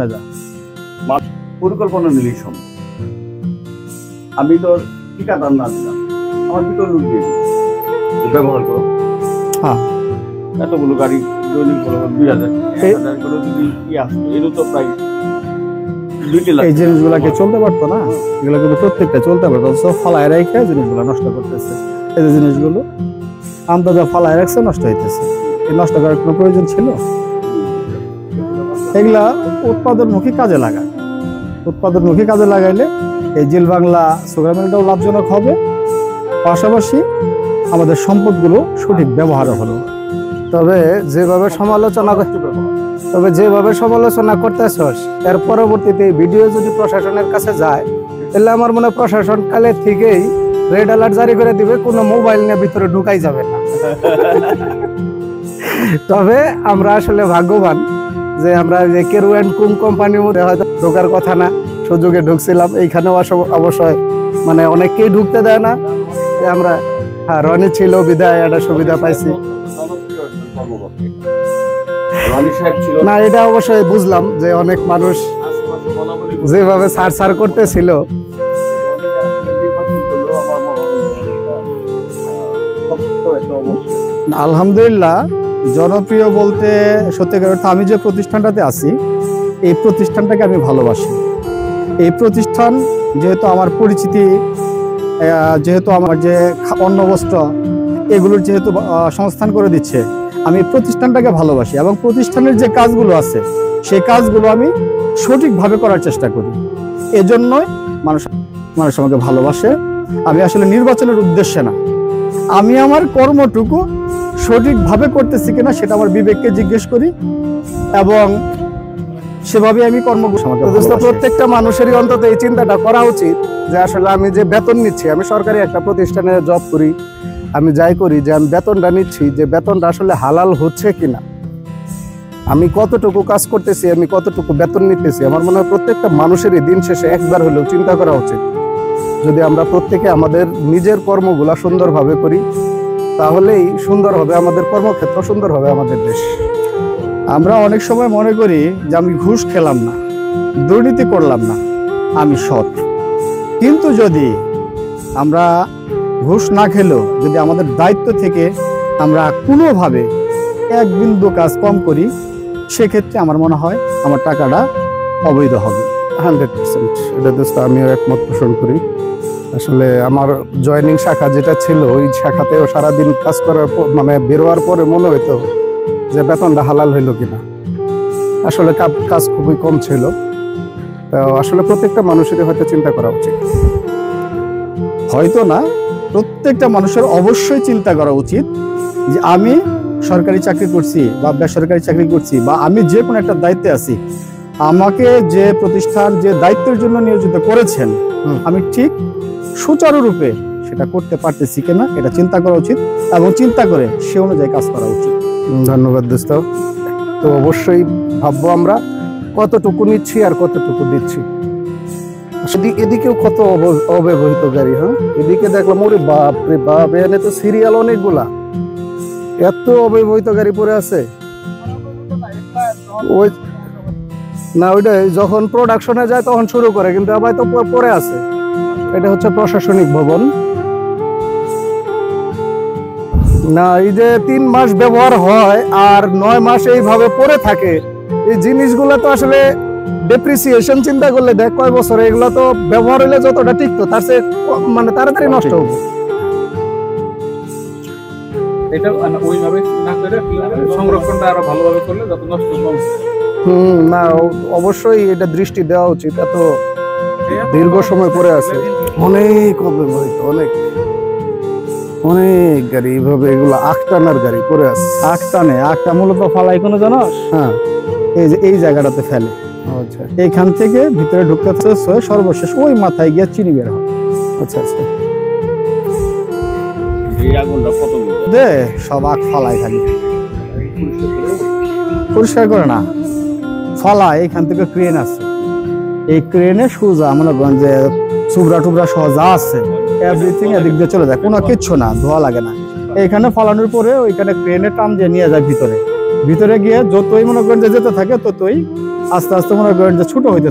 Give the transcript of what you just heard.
সামনে যা। পরিকল্পনা নিলেই সম্ভব। আমি তো ঠিকাদার না দিলাম, আমার ভিতরে লোক দিয়ে ব্যবহার করো। হ্যাঁ, এতগুলো গাড়ি দৈনিক 2000 করে যদি কি আসতো, এর তো প্রায় 2 লাখ। এই জিনিসগুলাকে চলতে পারতো না, এগুলো কিন্তু প্রত্যেকটা চলতে পারতো, সব ফালায় রেখে জিনিসগুলো নষ্ট করতেছে। এই যে জিনিসগুলো আন্দাজা ফালায় রাখছে, নষ্ট হইতেছে। এই নষ্ট করার কোনো প্রয়োজন ছিল? এগুলা উৎপাদনমুখী কাজে লাগায়। উৎপাদনমুখী কাজে লাগাইলে এই জিল বাংলা সুগার মিলটাও লাভজনক হবে, পাশাপাশি আমাদের সম্পদগুলো সঠিক ব্যবহার হলো। তবে যেভাবে সমালোচনা করতেছস, এর পরবর্তীতে ভিডিও যদি প্রশাসনের কাছে যায়, তাহলে আমার মনে হয় প্রশাসন কালে থেকেই রেড অ্যালার্ট জারি করে দিবে, কোনো মোবাইল নিয়ে ভিতরে ঢুকাই যাবে না। তবে আমরা আসলে ভাগ্যবান যে আমরা যে কেরু অ্যান্ড কুম কোম্পানির মধ্যে হয়তো ঢোকার কথা না, সুযোগে ঢুকছিলাম। এইখানেও অবশ্যই মানে অনেককেই ঢুকতে দেয় না, আমরা রনি ছিল বিদায় একটা সুবিধা পাইছি না। এটা অবশ্যই বুঝলাম যে অনেক মানুষ যেভাবে সার করতেছিল, আলহামদুলিল্লাহ জনপ্রিয় বলতে সত্যিকার অর্থে আমি যে প্রতিষ্ঠানটাতে আছি, এই প্রতিষ্ঠানটাকে আমি ভালোবাসি। এই প্রতিষ্ঠান যেহেতু আমার পরিচিতি, যেহেতু আমার যে অন্ন বস্ত্র এগুলোর যেহেতু সংস্থান করে দিচ্ছে, আমি প্রতিষ্ঠানটাকে ভালোবাসি এবং প্রতিষ্ঠানের যে কাজগুলো আছে সেই কাজগুলো আমি সঠিকভাবে করার চেষ্টা করি। এজন্যই মানুষ আমাকে ভালোবাসে। আমি আসলে নির্বাচনের উদ্দেশ্যে না, আমি আমার কর্মটুকু সঠিকভাবে করতেছি কিনা সেটা আমার বিবেককে জিজ্ঞেস করি এবং সেভাবে আমি প্রত্যেকটা মানুষেরই অন্তত এই চিন্তাটা করা উচিত যে আসলে আমি যে বেতন নিচ্ছি, আমি সরকারি একটা প্রতিষ্ঠানে জব করি, আমি যাই করি, যে আমি বেতনটা নিচ্ছি, যে বেতনটা আসলে হালাল হচ্ছে কিনা, আমি কতটুকু কাজ করতেছি, আমি কতটুকু বেতন নিতেছি। আমার মনে হয় প্রত্যেকটা মানুষেরই দিন শেষে একবার হলেও চিন্তা করা উচিত। যদি আমরা প্রত্যেকে আমাদের নিজের কর্মগুলা সুন্দরভাবে করি, তাহলেই সুন্দর হবে আমাদের কর্মক্ষেত্র, সুন্দর হবে আমাদের দেশ। আমরা অনেক সময় মনে করি যে আমি ঘুষ খেলাম না, দুর্নীতি করলাম না, আমি সৎ। কিন্তু যদি আমরা ঘুষ না খেলেও যদি আমাদের দায়িত্ব থেকে আমরা কোনোভাবে এক বিন্দু কাজ কম করি, সেক্ষেত্রে আমার মনে হয় আমার টাকাটা অবৈধ হবে। 100% এটা দোস্ত আমিও একমত পোষণ করি। আসলে আমার জয়েনিং শাখা যেটা ছিল, ওই শাখাতেও সারাদিন কাজ করার পর মানে বেরোয়ার পরে মনে হইতো যে বেতনটা হালাল হইলো কিনা। আসলে কাজ খুবই কম ছিল। তো আসলে প্রত্যেকটা মানুষেরই হয়তো চিন্তা করা উচিত। হয়তো না, প্রত্যেকটা মানুষের অবশ্যই চিন্তা করা উচিত যে আমি সরকারি চাকরি করছি বা বেসরকারি চাকরি করছি বা আমি যে কোনো একটা দায়িত্বে আছি, আমাকে যে প্রতিষ্ঠান যে দায়িত্বের জন্য নিয়োজিত করেছেন, আমি ঠিক সুচারুরূপে সেটা করতে পারতেছি কিনা এটা চিন্তা করা উচিত এবং চিন্তা করে সে অনুযায়ী কাজ করা উচিত। ধন্যবাদ দোস্ত। তো অবশ্যই ভাববো আমরা কতটুকু নিচ্ছি আর কতটুকু দিচ্ছি। এদিকেও কত অব্যবহৃত গাড়ি, হ্যাঁ এদিকে দেখলাম, ওরে বাপ রে বাপ, এখানে তো সিরিয়াল অনেকগুলা, এত অব্যবহৃত গাড়ি পড়ে আছে। ওই না, ওইটা যখন প্রোডাকশনে যায় তখন শুরু করে, কিন্তু আবার তো পরে আছে। এটা হচ্ছে প্রশাসনিক ভবন না। এই যে 3 মাস ব্যবহার হয় আর 9 মাস এইভাবে পড়ে থাকে, এই জিনিসগুলো তো আসলে ডেপ্রিসিয়েশন চিন্তা করলে দেখ কয় বছর, এগুলো তো ব্যবহার হলে যতটা টিকতো তার চেয়ে মানে তাড়াতাড়ি নষ্ট হবে। এটা ওইভাবে না করে সংরক্ষণটা আরো ভালোভাবে করলে যত নষ্ট কম। না অবশ্যই এটা দৃষ্টি দেওয়া উচিত। এত দীর্ঘ সময় পরে আছে, অনেক অব্যবহৃত, অনেক অনেক গাড়ি এইভাবে, এগুলো আখটানার গাড়ি পরে আছে। আখটা মূলত ফালাই কোনো জানোস? হ্যাঁ, এই যে এই জায়গাটাতে ফেলে। আচ্ছা, এইখান থেকে ভিতরে ঢুকতে সর্বশেষ ওই মাথায় গিয়ে চিনি বের হয়। আচ্ছা আচ্ছা। এই আগুনটা কত দে সব আখ ফালাই খালি, পরিষ্কার করে না ফালাই। এখান থেকে ক্রেন আছে, এই ক্রেনে সোজা মনে করেন যে চুবড়া টুবরা সহ যা আছে এভরিথিং এদিক দিয়ে চলে যায়, কোনো কিচ্ছু না, ধোয়া লাগে না। এইখানে ফালানোর পরে ওইখানে ক্রেনে টান দিয়ে নিয়ে যায় ভিতরে গিয়ে যতই মনে করেন যে যেতে থাকে ততই আস্তে আস্তে মনে করেন যে ছোট হইতে